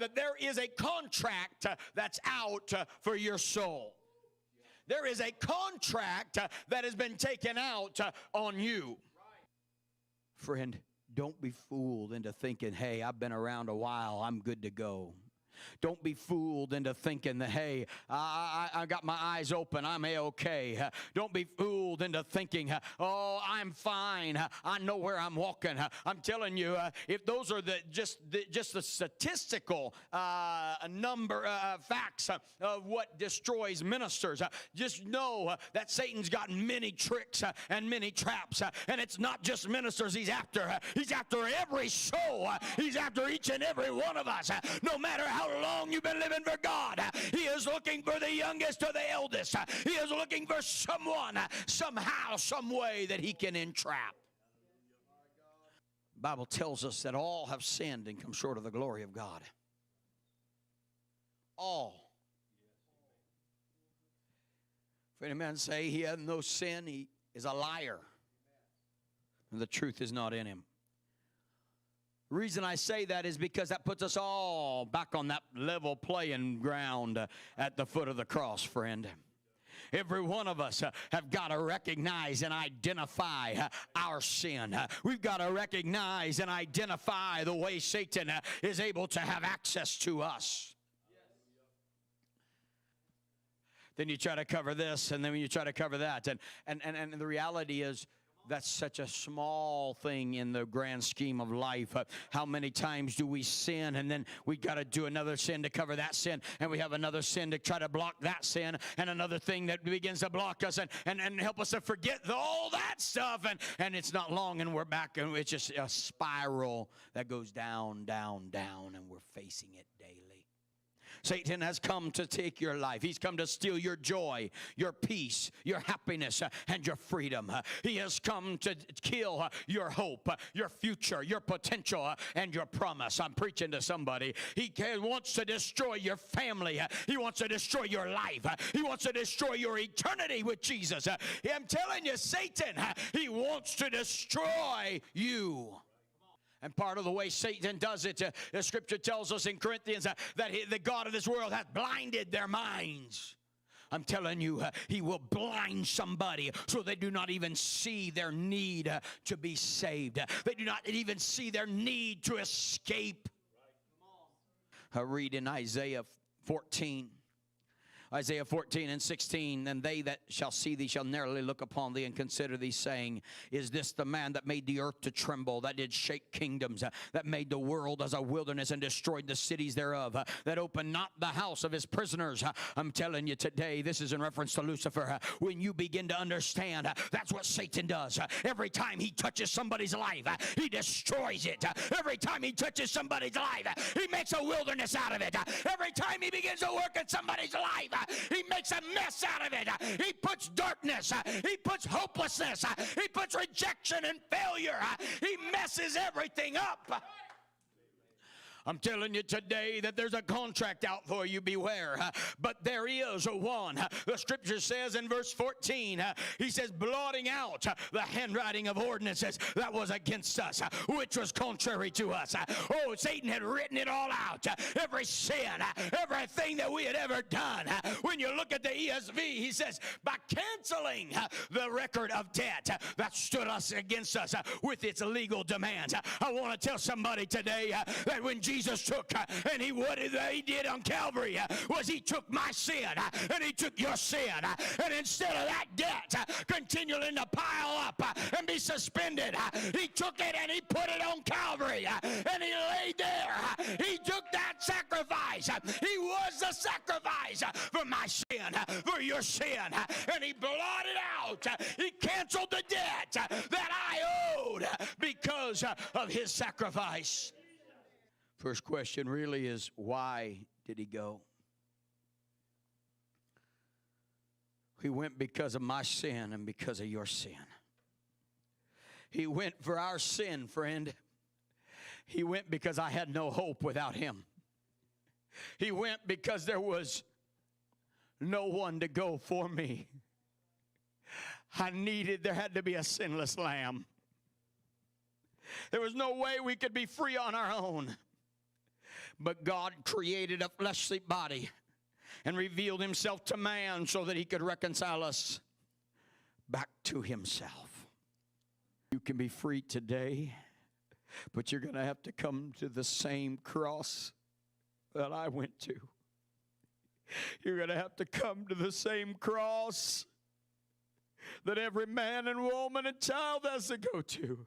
that there is a contract that's out for your soul. There is a contract that has been taken out on you. Friend, don't be fooled into thinking, hey, I've been around a while, I'm good to go. Don't be fooled into thinking that, hey, I got my eyes open, I'm A-okay. Don't be fooled into thinking, oh, I'm fine, I know where I'm walking. I'm telling you, if those are just the statistical number facts of what destroys ministers, just know that Satan's got many tricks and many traps, and it's not just ministers he's after. He's after every soul. He's after each and every one of us. No matter how long you've been living for God, he is looking for the youngest or the eldest. He is looking for someone, somehow, some way that he can entrap. The Bible tells us that all have sinned and come short of the glory of God. All. If any man say he hath no sin, he is a liar, and the truth is not in him. The reason I say that is because that puts us all back on that level playing ground at the foot of the cross, friend. Every one of us have got to recognize and identify our sin. We've got to recognize and identify the way Satan is able to have access to us. Then you try to cover this, and then you try to cover that. And the reality is, that's such a small thing in the grand scheme of life. How many times do we sin, and then we got to do another sin to cover that sin, and we have another sin to try to block that sin, and another thing that begins to block us and help us to forget all that stuff, and it's not long, and we're back, and it's just a spiral that goes down, down, down, and we're facing it daily. Satan has come to take your life. He's come to steal your joy, your peace, your happiness, and your freedom. He has come to kill your hope, your future, your potential, and your promise. I'm preaching to somebody. He wants to destroy your family. He wants to destroy your life. He wants to destroy your eternity with Jesus. I'm telling you, Satan, he wants to destroy you. And part of the way Satan does it, the scripture tells us in Corinthians that the God of this world hath blinded their minds. I'm telling you, he will blind somebody so they do not even see their need to be saved. They do not even see their need to escape. I read in Isaiah 14. Isaiah 14 and 16, and they that shall see thee shall narrowly look upon thee and consider thee, saying, is this the man that made the earth to tremble, that did shake kingdoms, that made the world as a wilderness and destroyed the cities thereof, that opened not the house of his prisoners? I'm telling you today, this is in reference to Lucifer. When you begin to understand, that's what Satan does. Every time he touches somebody's life, he destroys it. Every time he touches somebody's life, he makes a wilderness out of it. Every time he begins to work in somebody's life, he makes a mess out of it. He puts darkness. He puts hopelessness. He puts rejection and failure. He messes everything up. I'm telling you today that there's a contract out for you, beware. But there is a one. The scripture says in verse 14, he says, blotting out the handwriting of ordinances that was against us, which was contrary to us. Oh, Satan had written it all out. Every sin, everything that we had ever done. When you look at the ESV, he says, by canceling the record of debt that stood us against us with its legal demands. I want to tell somebody today that when Jesus took, and what he did on Calvary was he took my sin and he took your sin, and instead of that debt continuing to pile up and be suspended, he took it and he put it on Calvary, and he laid there. He took that sacrifice. He was the sacrifice for my sin, for your sin, and he blotted out, he canceled the debt that I owed because of his sacrifice. First question really is, why did he go? He went because of my sin and because of your sin. He went for our sin, friend. He went because I had no hope without him. He went because there was no one to go for me. There had to be a sinless lamb. There was no way we could be free on our own. But God created a fleshly body and revealed himself to man so that he could reconcile us back to himself. You can be free today, but you're going to have to come to the same cross that I went to. You're going to have to come to the same cross that every man and woman and child has to go to.